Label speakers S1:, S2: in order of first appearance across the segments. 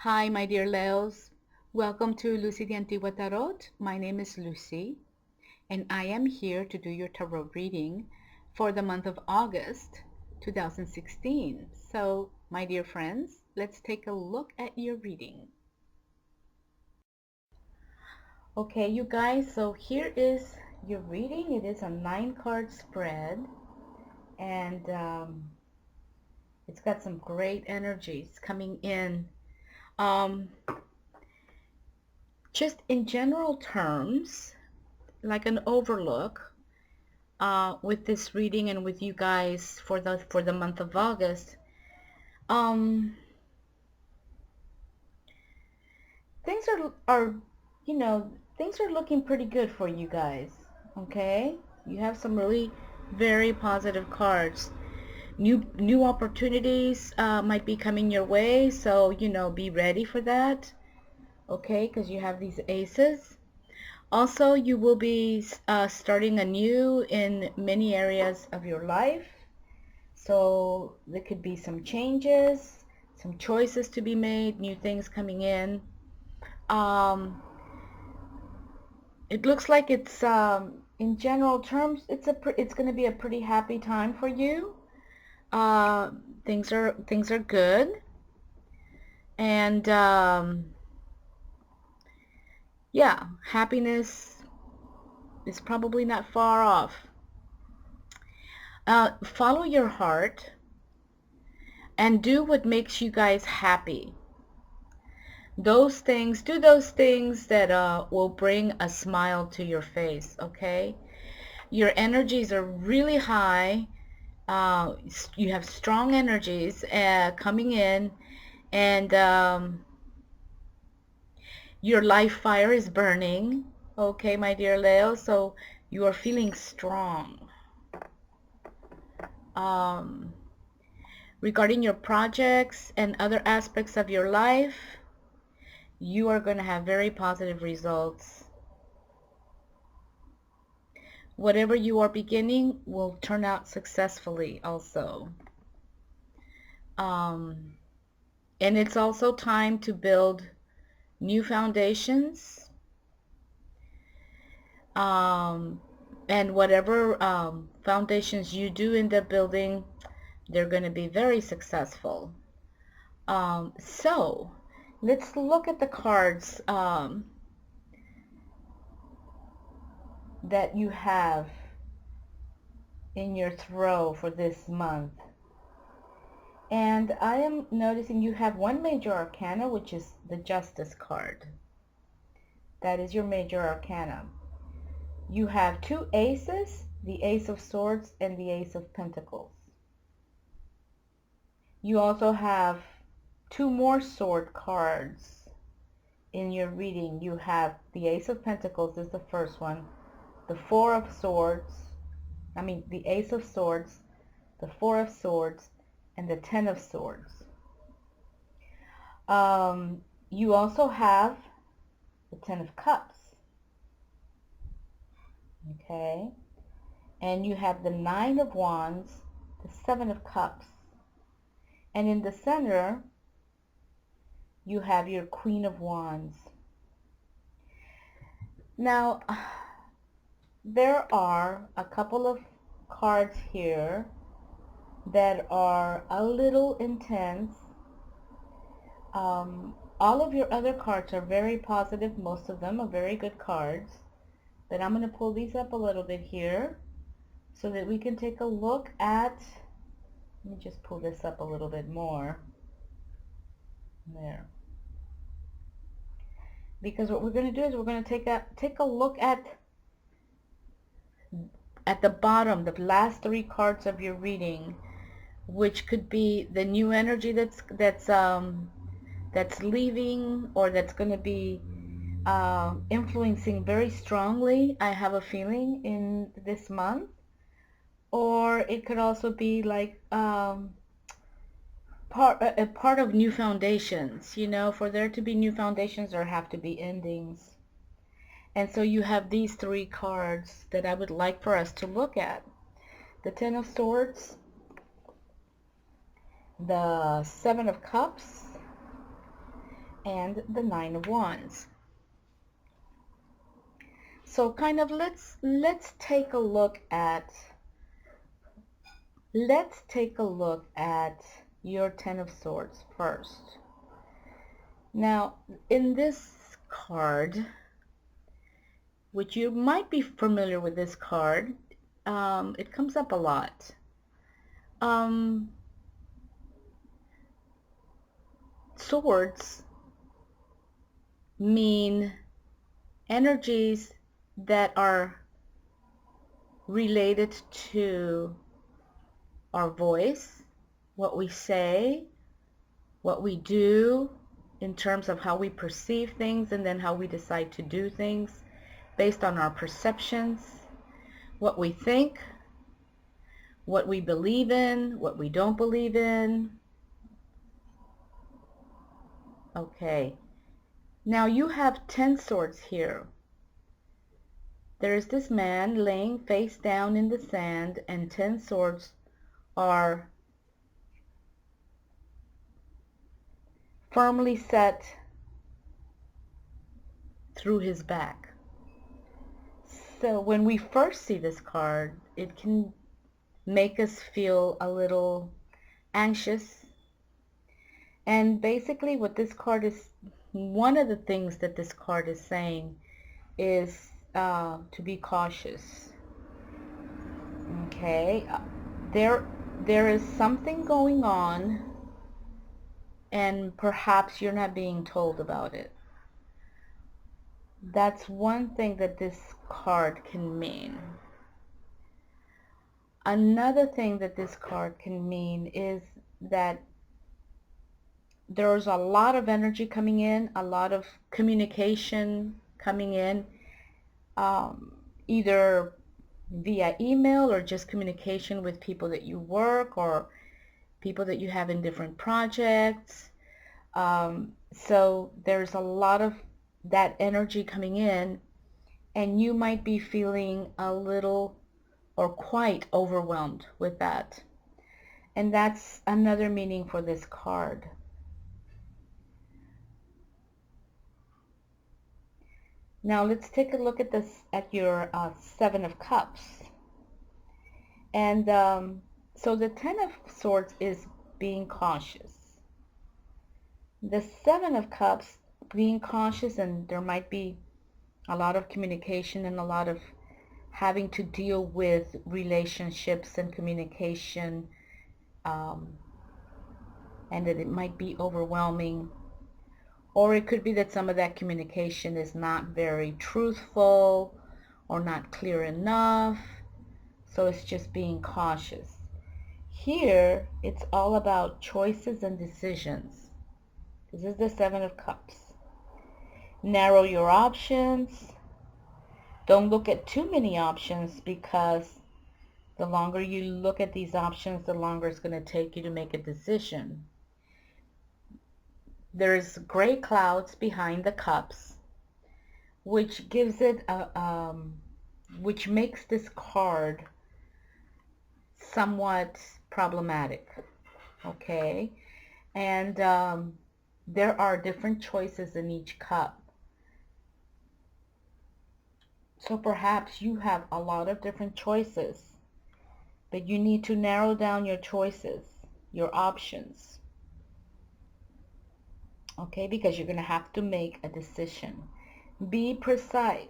S1: Hi, my dear Leos. Welcome to Lucy the Antigua Tarot. My name is Lucy, and I am here to do your tarot reading for the month of August 2016. So, my dear friends, let's take a look at your reading. Okay, you guys, so here is your reading. It is a 9-card spread, and it's got some great energies coming in. Just in general terms, like an overlook with this reading and with you guys for the month of August. Things are things are looking pretty good for you guys. Okay, you have some really very positive cards. New opportunities might be coming your way, so be ready for that. Okay, because you have these aces. Also, you will be starting anew in many areas of your life. So there could be some changes, some choices to be made, new things coming in. It looks like it's, in general terms, it's going to be a pretty happy time for you. Things are good, and yeah, happiness is probably not far off. Follow your heart and do what makes you guys happy. Do those things that will bring a smile to your face, okay? Your energies are really high. You have strong energies coming in, and your life fire is burning, okay, my dear Leo, so you are feeling strong. Regarding your projects and other aspects of your life, you are going to have very positive results. Whatever you are beginning will turn out successfully also. And it's also time to build new foundations. And whatever foundations you do end up building, they're going to be very successful. So let's look at the cards that you have in your throw for this month. And I am noticing you have one major arcana, which is the Justice card. That is your major arcana. You have two aces, the Ace of Swords and the Ace of Pentacles. You also have two more sword cards in your reading. You have the Ace of Pentacles is the first one, the Four of Swords, the Ace of Swords, the Four of Swords, and the Ten of Swords. You also have the Ten of Cups. Okay? And you have the Nine of Wands, the Seven of Cups. And in the center, you have your Queen of Wands. Now, there are a couple of cards here that are a little intense. All of your other cards are very positive. Most of them are very good cards. But I'm going to pull these up a little bit here so that we can take a look at, let me just pull this up a little bit more. There. Because what we're going to do is we're going to take a look at the bottom, the last three cards of your reading, which could be the new energy that's leaving, or that's going to be influencing very strongly, I have a feeling, in this month. Or it could also be like a part of new foundations. For there to be new foundations, there have to be endings. And so you have these three cards that I would like for us to look at. The Ten of Swords, the Seven of Cups, and the Nine of Wands. So kind of let's take a look at your Ten of Swords first. Now, in this card, which you might be familiar with this card, it comes up a lot. Swords mean energies that are related to our voice, what we say, what we do, in terms of how we perceive things, and then how we decide to do things based on our perceptions, what we think, what we believe in, what we don't believe in. Okay, now you have 10 swords here. There is this man laying face down in the sand, and 10 swords are firmly set through his back. So when we first see this card, it can make us feel a little anxious. And basically what this card is, one of the things that this card is saying is to be cautious. Okay, there is something going on, and perhaps you're not being told about it. That's one thing that this card can mean. Another thing that this card can mean is that there's a lot of energy coming in, a lot of communication coming in, either via email or just communication with people that you work or people that you have in different projects. So there's a lot of that energy coming in, and you might be feeling a little or quite overwhelmed with that. And that's another meaning for this card. Now let's take a look at this, at your Seven of Cups. And so the Ten of Swords is being cautious. The Seven of Cups, being cautious, and there might be a lot of communication and a lot of having to deal with relationships and communication, and that it might be overwhelming. Or it could be that some of that communication is not very truthful or not clear enough. So it's just being cautious. Here, it's all about choices and decisions. This is the Seven of Cups. Narrow your options. Don't look at too many options, because the longer you look at these options, the longer it's going to take you to make a decision. There's gray clouds behind the cups, which gives it which makes this card somewhat problematic. Okay, and there are different choices in each cup. So perhaps you have a lot of different choices, but you need to narrow down your choices, your options. Okay, because you're going to have to make a decision. Be precise.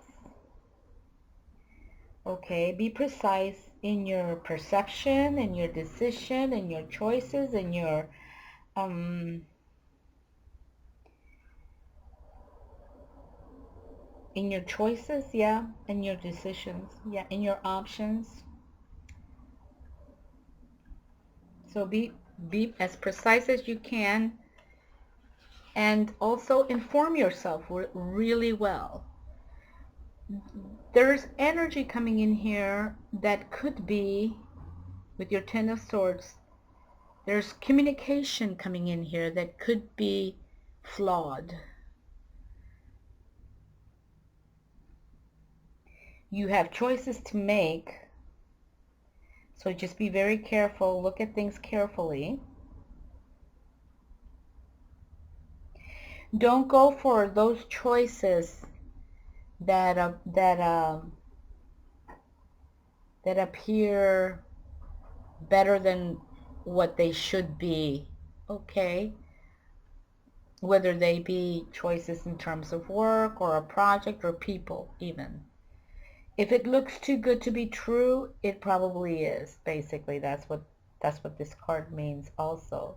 S1: Okay, be precise in your perception, in your decision, in your choices, in your choices, yeah, and your decisions, yeah, in your options. So be as precise as you can, and also inform yourself really well. There's energy coming in here that could be, with your Ten of Swords, there's communication coming in here that could be flawed. You have choices to make, so just be very careful. Look at things carefully. Don't go for those choices that that appear better than what they should be. Okay? Whether they be choices in terms of work or a project or people even. If it looks too good to be true, it probably is. Basically, that's what this card means also.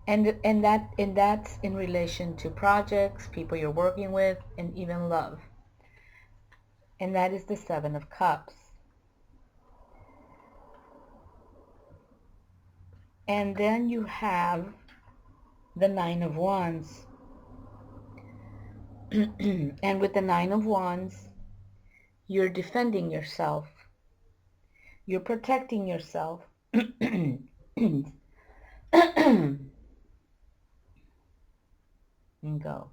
S1: And that's in relation to projects, people you're working with, and even love. And that is the Seven of Cups. And then you have the Nine of Wands. And with the Nine of Wands, you're defending yourself. You're protecting yourself. And go.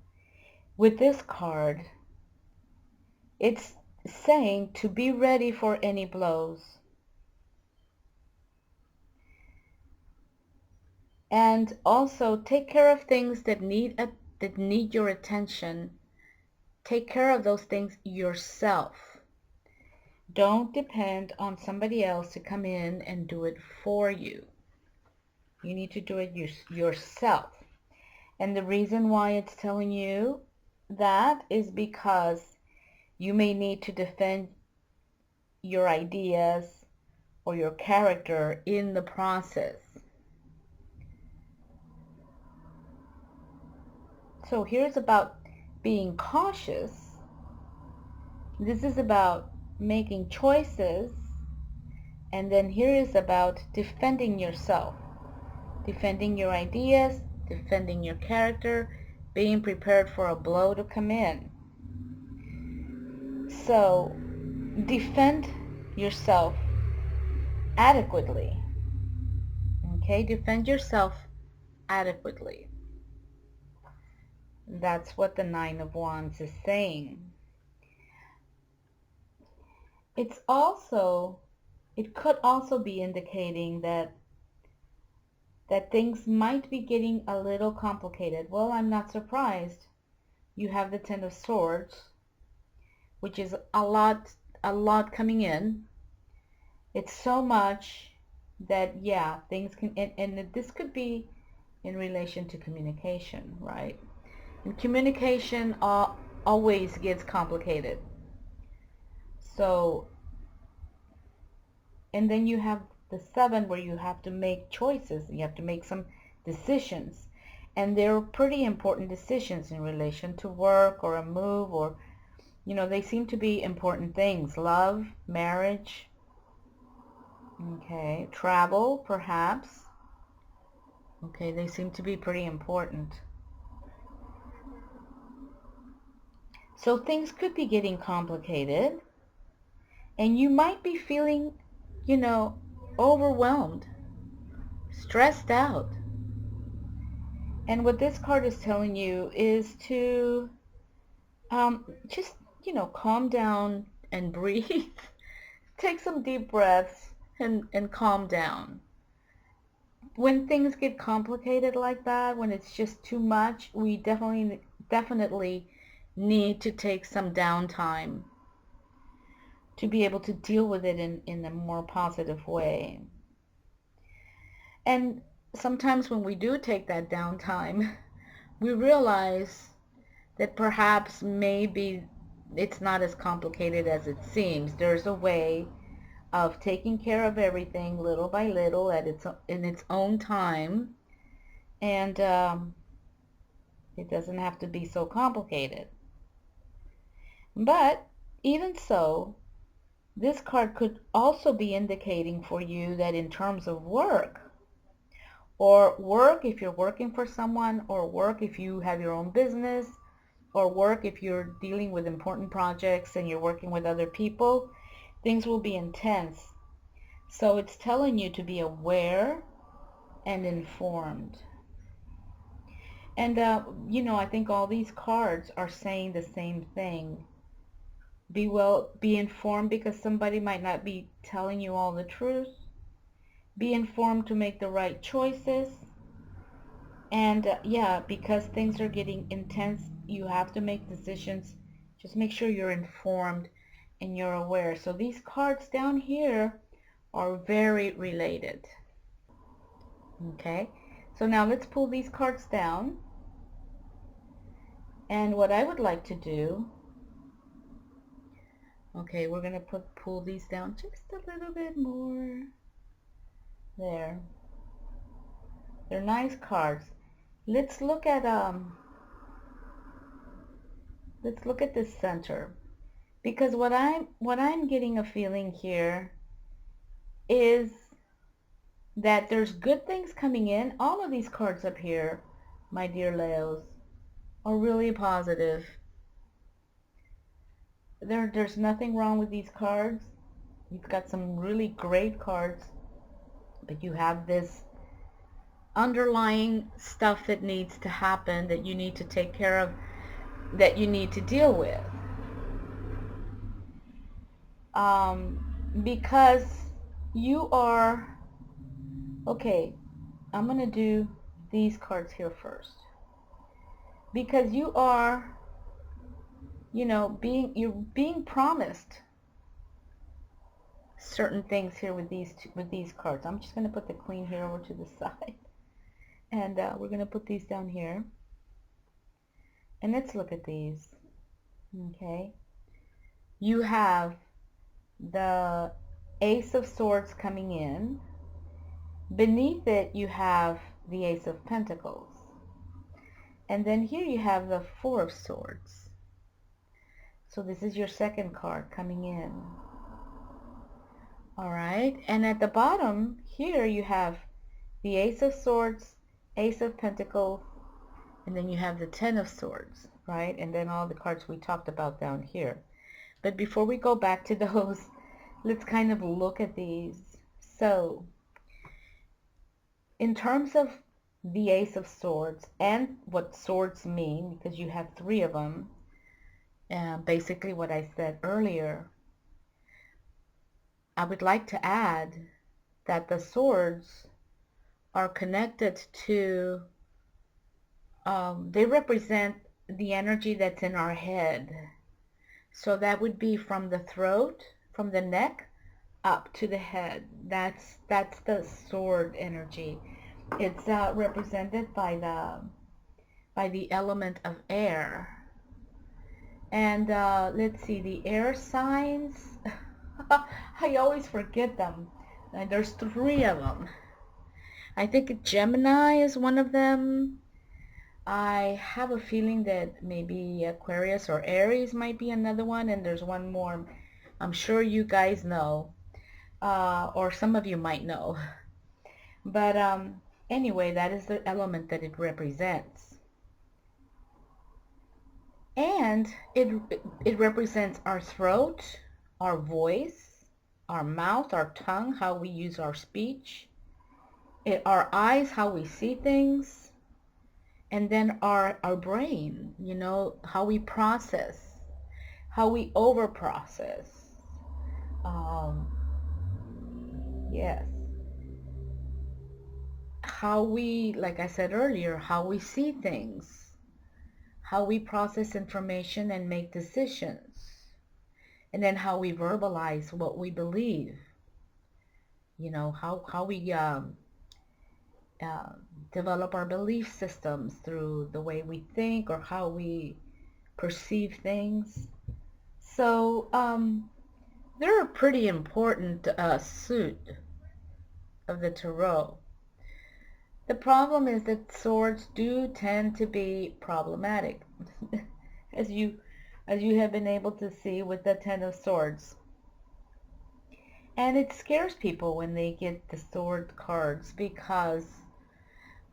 S1: With this card, it's saying to be ready for any blows. And also take care of things that need your attention. Take care of those things yourself. Don't depend on somebody else to come in and do it for you. You need to do it yourself. And the reason why it's telling you that is because you may need to defend your ideas or your character in the process. So here's about being cautious. This is about making choices. And then here is about defending yourself. Defending your ideas, defending your character, being prepared for a blow to come in. So defend yourself adequately. Okay, defend yourself adequately. That's what the Nine of Wands is saying. It could also be indicating that things might be getting a little complicated. Well, I'm not surprised. You have the Ten of Swords, which is a lot coming in. It's so much that, yeah, things can, and this could be in relation to communication, right? And communication always gets complicated. So, and then you have the Seven, where you have to make choices. You have to make some decisions. And they're pretty important decisions in relation to work or a move, or, you know, they seem to be important things. Love, marriage, okay, travel, perhaps. Okay, they seem to be pretty important. So things could be getting complicated. And you might be feeling, you know, overwhelmed, stressed out. And what this card is telling you is to just, you know, calm down and breathe. Take some deep breaths and calm down. When things get complicated like that, when it's just too much, we definitely need to take some downtime to be able to deal with it in a more positive way. And sometimes when we do take that downtime, we realize that perhaps maybe it's not as complicated as it seems. There's a way of taking care of everything little by little in its own time, and it doesn't have to be so complicated. But even so, this card could also be indicating for you that in terms of work if you're working for someone, or work if you have your own business, or work if you're dealing with important projects and you're working with other people, things will be intense. So it's telling you to be aware and informed. And, you know, I think all these cards are saying the same thing. Be informed, because somebody might not be telling you all the truth. Be informed to make the right choices. And yeah, because things are getting intense, you have to make decisions. Just make sure you're informed and you're aware. So these cards down here are very related. Okay, so now let's pull these cards down. And what I would like to do, okay, we're going to pull these down just a little bit more. There. They're nice cards. Let's look at this center, because what I'm getting a feeling here is that there's good things coming in. All of these cards up here, my dear Leos, are really positive. There's nothing wrong with these cards. You've got some really great cards, but you have this underlying stuff that needs to happen, that you need to take care of, that you need to deal with. Because you are, okay, I'm going to do these cards here first. Because you are, you're being promised certain things here with these cards. I'm just going to put the Queen here over to the side. And we're going to put these down here. And let's look at these. Okay. You have the Ace of Swords coming in. Beneath it, you have the Ace of Pentacles. And then here you have the Four of Swords. So this is your second card coming in. All right. And at the bottom here, you have the Ace of Swords, Ace of Pentacles, and then you have the Ten of Swords, right? And then all the cards we talked about down here. But before we go back to those, let's kind of look at these. So, in terms of the Ace of Swords and what swords mean, because you have three of them, basically what I said earlier, I would like to add that the swords are connected to, they represent the energy that's in our head. So that would be from the throat, from the neck, up to the head. That's the sword energy. It's represented by the element of air. And let's see, the air signs. I always forget them. There's three of them. I think Gemini is one of them. I have a feeling that maybe Aquarius or Aries might be another one, and there's one more I'm sure you guys know, or some of you might know. But anyway, that is the element that it represents. And it represents our throat, our voice, our mouth, our tongue, how we use our speech, our eyes, how we see things, and then our brain, how we process, how we over process. Yes. How we, like I said earlier, how we see things, how we process information and make decisions, and then how we verbalize what we believe. How we develop our belief systems through the way we think or how we perceive things. So they're a pretty important suit of the tarot. The problem is that swords do tend to be problematic, as you have been able to see with the Ten of Swords. And it scares people when they get the sword cards because,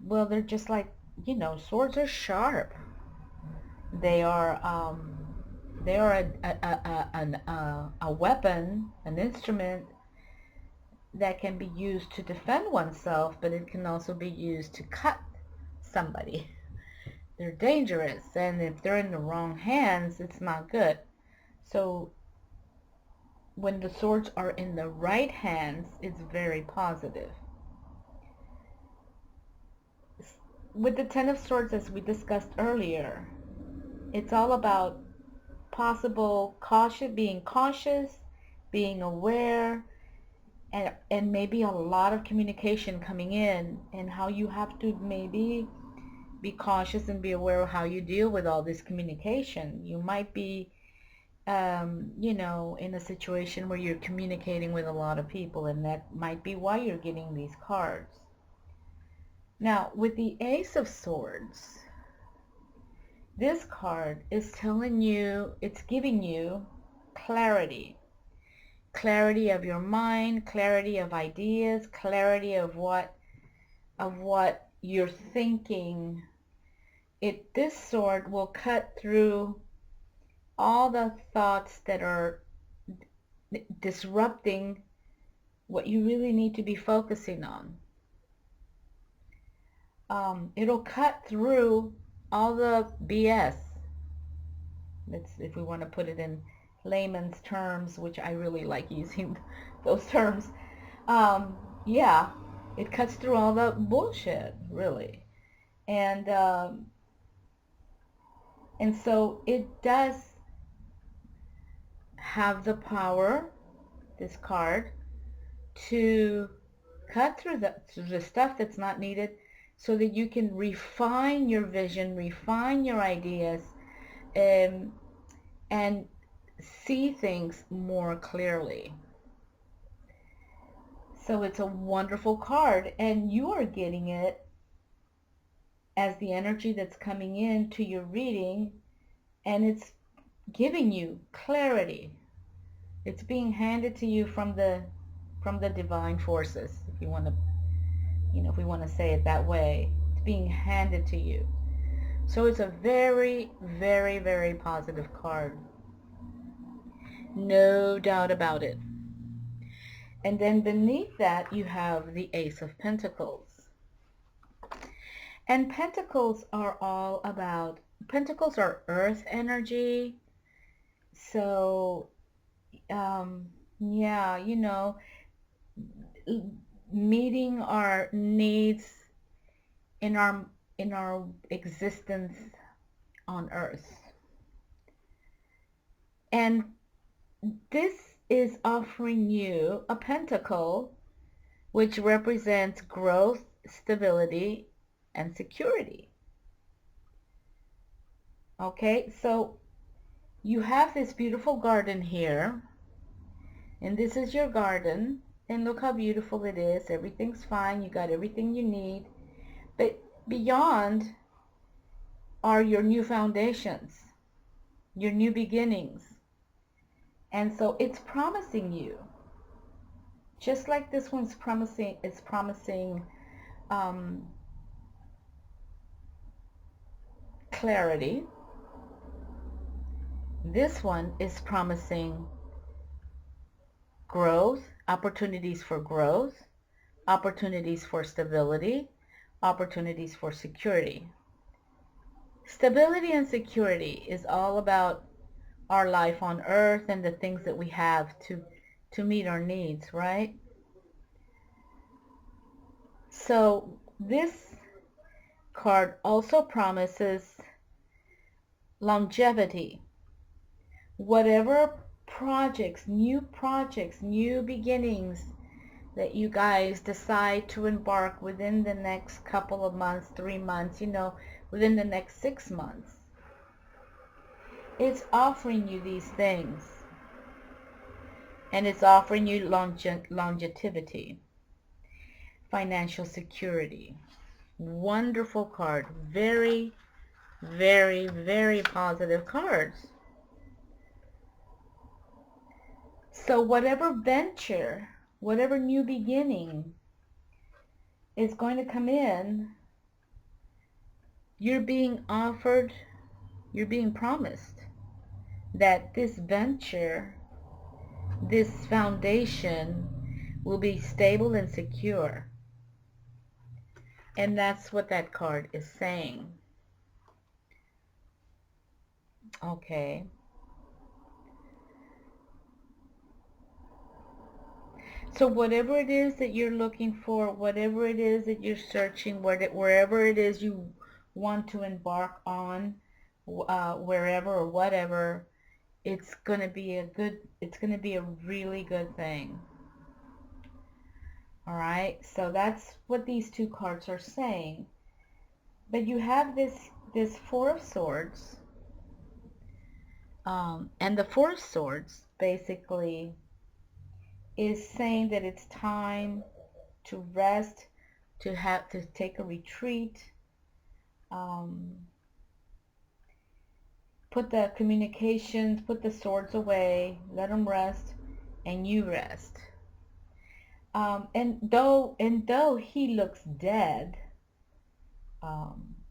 S1: well, they're just like, swords are sharp. They are a weapon, an instrument that can be used to defend oneself, but it can also be used to cut somebody. They're dangerous, and if they're in the wrong hands, it's not good. So when the swords are in the right hands, it's very positive. with the Ten of Swords, as we discussed earlier, it's all about possible caution, being aware, and maybe a lot of communication coming in, and how you have to maybe be cautious and be aware of how you deal with all this communication. You might be, in a situation where you're communicating with a lot of people, and that might be why you're getting these cards. Now, with the Ace of Swords, this card is telling you, it's giving you clarity. Clarity of your mind, clarity of ideas, clarity of what you're thinking. This sword will cut through all the thoughts that are disrupting what you really need to be focusing on. It'll cut through all the BS. If we want to put it in layman's terms, which I really like using those terms. Yeah, it cuts through all the bullshit, really. And so it does have the power, this card, to cut through the stuff that's not needed, so that you can refine your vision, refine your ideas, and see things more clearly. So it's a wonderful card, and you are getting it as the energy that's coming in to your reading, and it's giving you clarity. It's being handed to you from the divine forces, if you want to, if we want to say it that way. It's being handed to you. So it's a very, very, very positive card. No doubt about it. And then beneath that, you have the Ace of Pentacles. And Pentacles are all about, Pentacles are earth energy. So, yeah, meeting our needs in our existence on earth. And this is offering you a pentacle, which represents growth, stability, and security. Okay, so you have this beautiful garden here, and this is your garden, and look how beautiful it is. Everything's fine. You got everything you need. But beyond are your new foundations, your new beginnings. And so it's promising you, just like this one's promising, clarity. This one is promising growth, opportunities for growth, opportunities for stability, opportunities for security. Stability and security is all about our life on earth and the things that we have to meet our needs, right? So this card also promises longevity. Whatever projects, new beginnings that you guys decide to embark within the next couple of months, 3 months, within the next 6 months, it's offering you these things. And it's offering you longevity, financial security. Wonderful card. Very, very, very positive cards. So whatever venture, whatever new beginning is going to come in, you're being offered, you're being promised that this venture, this foundation will be stable and secure. And that's what that card is saying. Okay. So whatever it is that you're looking for, whatever it is that you're searching, wherever it is you want to embark on, wherever or whatever, it's going to be a really good thing. All right, so that's what these two cards are saying. But you have this Four of Swords, and the Four of Swords basically is saying that it's time to rest, to take a retreat, put the communications, put the swords away, let them rest, and you rest. And though he looks dead,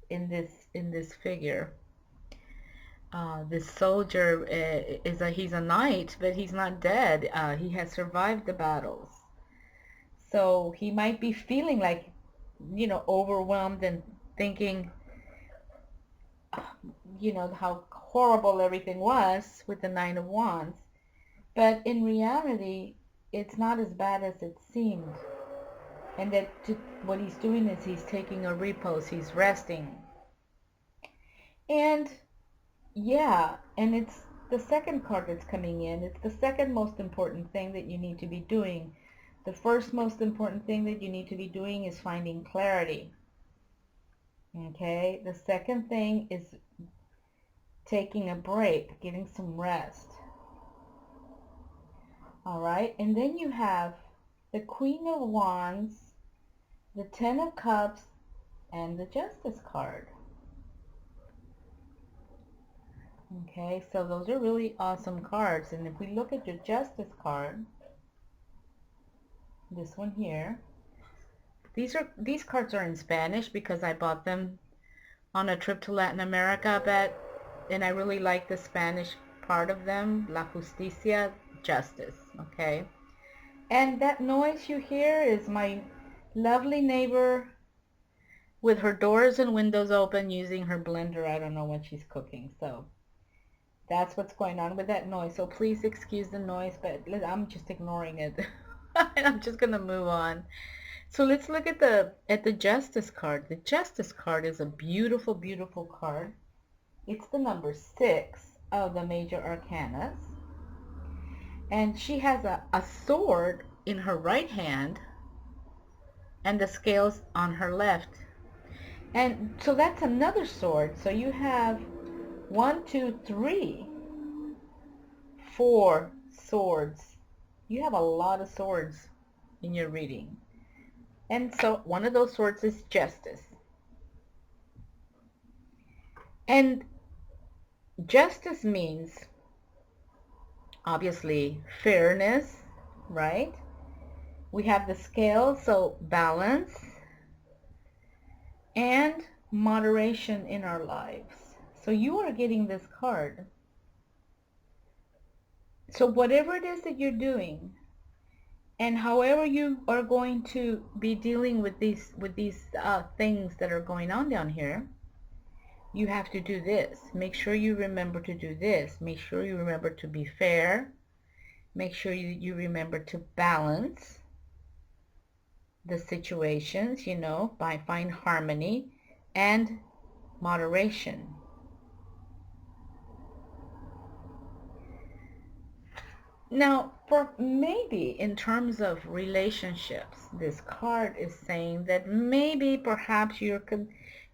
S1: in this figure, this soldier he's a knight, but he's not dead. He has survived the battles. So he might be feeling like, overwhelmed and thinking, how horrible everything was with the Nine of Wands. But in reality, it's not as bad as it seemed. And that what he's doing is he's taking a repose, he's resting. And yeah, and it's the second card that's coming in. It's the second most important thing that you need to be doing. The first most important thing that you need to be doing is finding clarity. Okay? The second thing is taking a break, getting some rest. All right? And then you have the Queen of Wands, the Ten of Cups, and the Justice card. Okay, so those are really awesome cards. And if we look at your Justice card, this one here, these cards are in Spanish because I bought them on a trip to Latin America, and I really like the Spanish part of them. La Justicia, justice. Okay, and that noise you hear is my lovely neighbor with her doors and windows open using her blender. I don't know what she's cooking, so that's what's going on with that noise. So please excuse the noise, but I'm just ignoring it. I'm just gonna move on. So let's look at the Justice card. The Justice card is a beautiful, beautiful card. It's the number 6 of the major arcanas. And she has a sword in her right hand and the scales on her left. And so that's another sword. So you have 1, 2, 3, 4 swords. You have a lot of swords in your reading. And so one of those swords is justice. And justice means, obviously, fairness, right? We have the scale, so balance, and moderation in our lives. So you are getting this card. So whatever it is that you're doing, and however you are going to be dealing with these things that are going on down here, you have to do this. Make sure you remember to do this. Make sure you remember to be fair. Make sure you remember to balance the situations, by find harmony and moderation. Now, for maybe in terms of relationships, this card is saying that maybe perhaps you're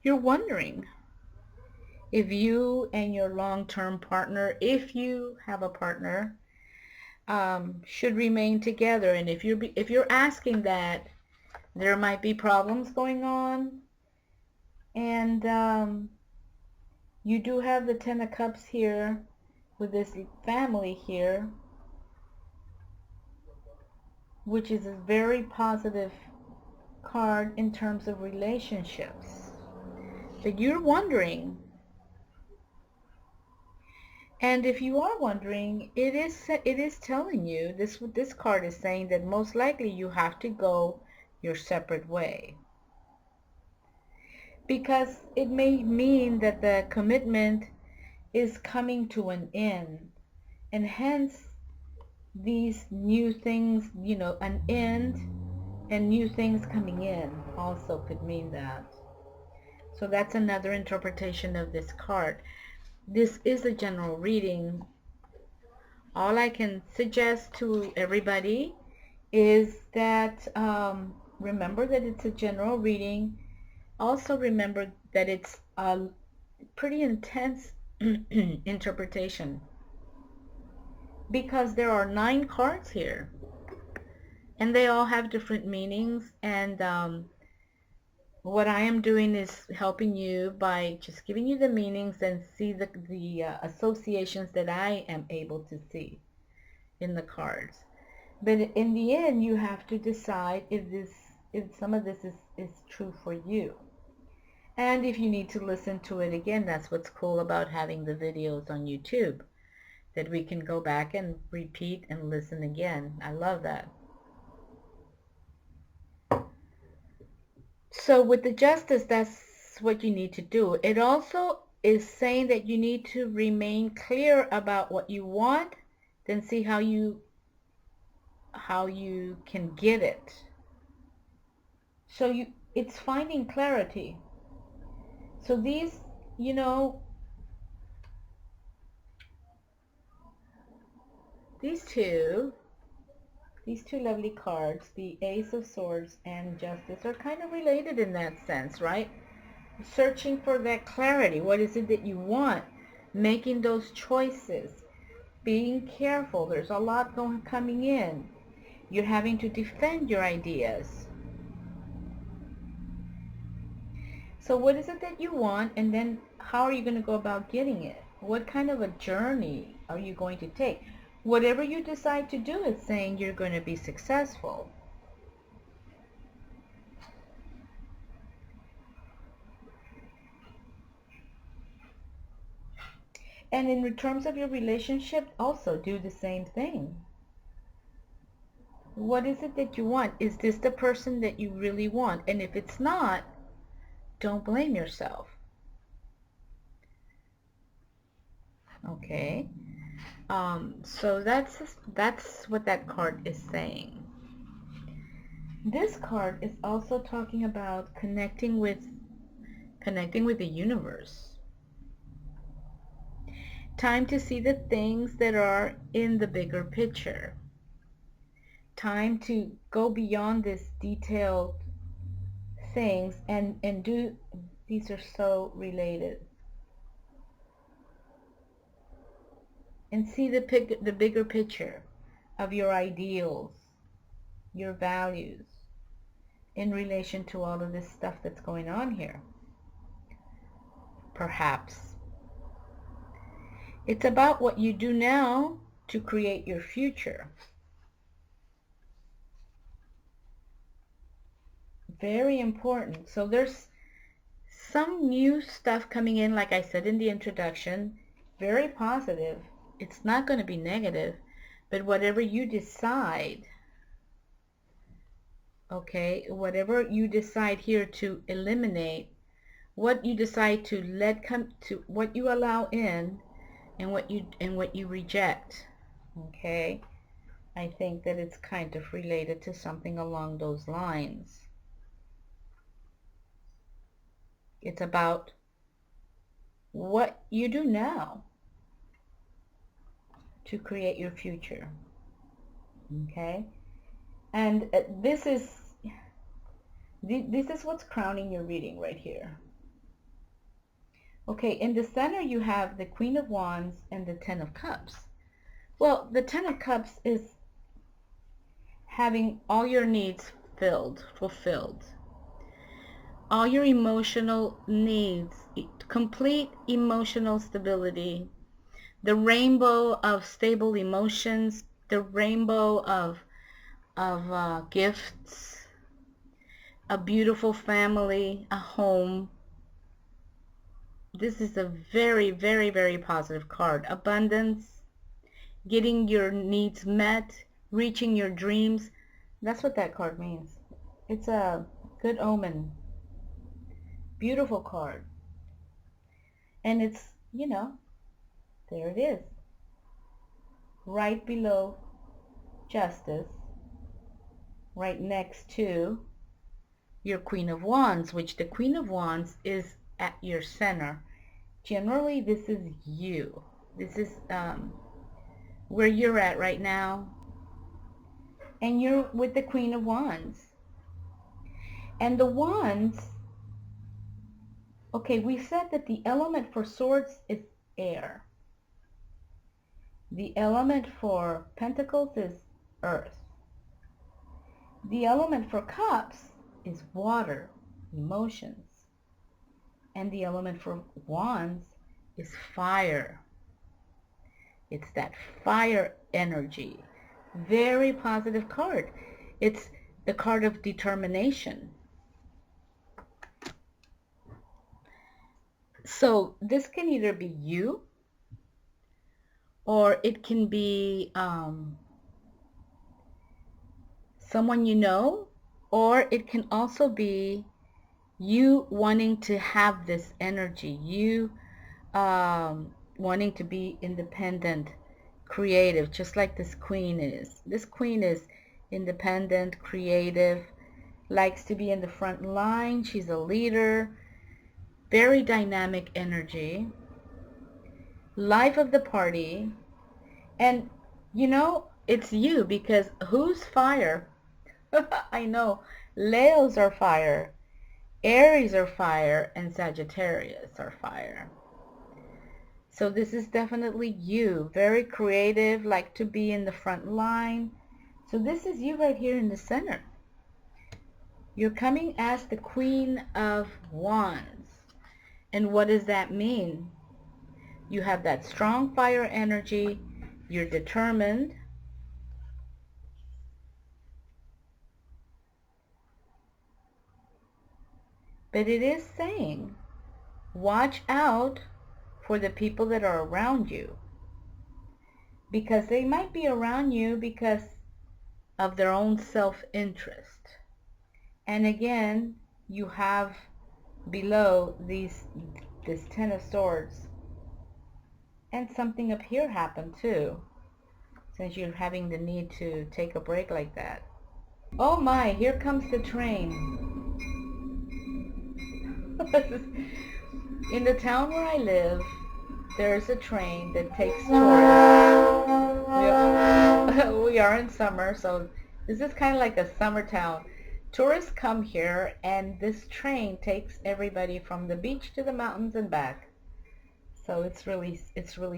S1: wondering if you and your long-term partner, if you have a partner, should remain together. And if you're asking that, there might be problems going on. And you do have the Ten of Cups here with this family here, which is a very positive card in terms of relationships. But you're wondering, and if you are wondering, it is telling you, this card is saying that most likely you have to go your separate way. Because it may mean that the commitment is coming to an end, and hence these new things, you know, an end and new things coming in also could mean that. So that's another interpretation of this card. This is a general reading. All I can suggest to everybody is that remember that it's a general reading. Also remember that it's a pretty intense interpretation, because there are 9 cards here and they all have different meanings, and what I am doing is helping you by just giving you the meanings and see the associations that I am able to see in the cards. But in the end, you have to decide if some of this is true for you. And if you need to listen to it again, that's what's cool about having the videos on YouTube, that we can go back and repeat and listen again. I love that. So with the Justice, that's what you need to do. It also is saying that you need to remain clear about what you want, then see how you can get it. So it's finding clarity. So these, you know, these two lovely cards, the Ace of Swords and Justice, are kind of related in that sense, right? Searching for that clarity. What is it that you want? Making those choices. Being careful. There's a lot coming in. You're having to defend your ideas. So what is it that you want, and then how are you going to go about getting it? What kind of a journey are you going to take? Whatever you decide to do is saying you're going to be successful. And in terms of your relationship, also do the same thing. What is it that you want? Is this the person that you really want? And if it's not, don't blame yourself. Okay? So that's what that card is saying. This card is also talking about connecting with the universe. Time to see the things that are in the bigger picture. Time to go beyond this detailed things and do, these are so related. And see the bigger picture of your ideals, your values, in relation to all of this stuff that's going on here. Perhaps. It's about what you do now to create your future. Very important. So there's some new stuff coming in, like I said in the introduction, very positive. It's not going to be negative, but whatever you decide, okay, whatever you decide here to eliminate, what you decide to let come, to what you allow in, and what you reject, okay, I think that it's kind of related to something along those lines. It's about what you do now to create your future. Okay? And this is what's crowning your reading right here. Okay, in the center you have the Queen of Wands and the Ten of Cups. Well, the Ten of Cups is having all your needs fulfilled. All your emotional needs, complete emotional stability, the rainbow of stable emotions, the rainbow of gifts, a beautiful family, a home. This is a very, very, very positive card. Abundance, getting your needs met, reaching your dreams. That's what that card means. It's a good omen. Beautiful card. And it's, you know, there it is. Right below Justice right next to your Queen of Wands, which the Queen of Wands is at your center. Generally, this is you. This is where you're at right now. And you're with the Queen of Wands. And the Wands, okay, we said that the element for swords is air. The element for pentacles is earth. The element for cups is water, emotions. And the element for wands is fire. It's that fire energy. Very positive card. It's the card of determination. So this can either be you, or it can be someone you know, or it can also be you wanting to have this energy, you wanting to be independent, creative, just like this queen is. This queen is independent, creative, likes to be in the front line. She's a leader, very dynamic energy, life of the party. And you know, it's you, because who's fire? I know, Leos are fire, Aries are fire, and Sagittarius are fire. So this is definitely you. Very creative, like to be in the front line. So this is you right here in the center. You're coming as the Queen of Wands. And what does that mean? You have that strong fire energy. You're determined. But it is saying, watch out for the people that are around you. Because they might be around you because of their own self-interest. And again, you have below this Ten of Swords. And something up here happened too, since you're having the need to take a break like that. Oh my, here comes the train. In the town where I live, there's a train that takes tourists. We are in summer, so this is kind of like a summer town. Tourists come here, and this train takes everybody from the beach to the mountains and back. So it's really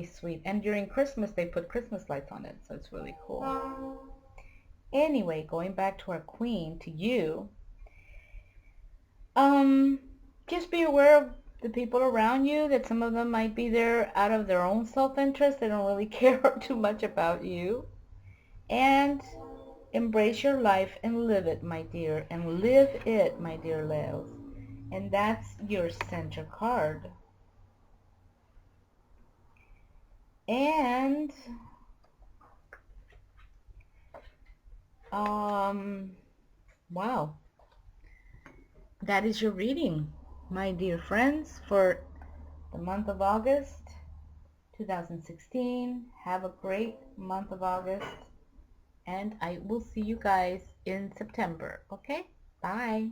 S1: sweet. And during Christmas, they put Christmas lights on it, so it's really cool. Anyway, going back to our queen, to you, just be aware of the people around you, that some of them might be there out of their own self-interest. They don't really care too much about you. And embrace your life and live it, my dear. And live it, my dear Leos. And that's your center card. And wow, that is your reading, my dear friends, for the month of August 2016. Have a great month of August, and I will see you guys in September. Okay, bye.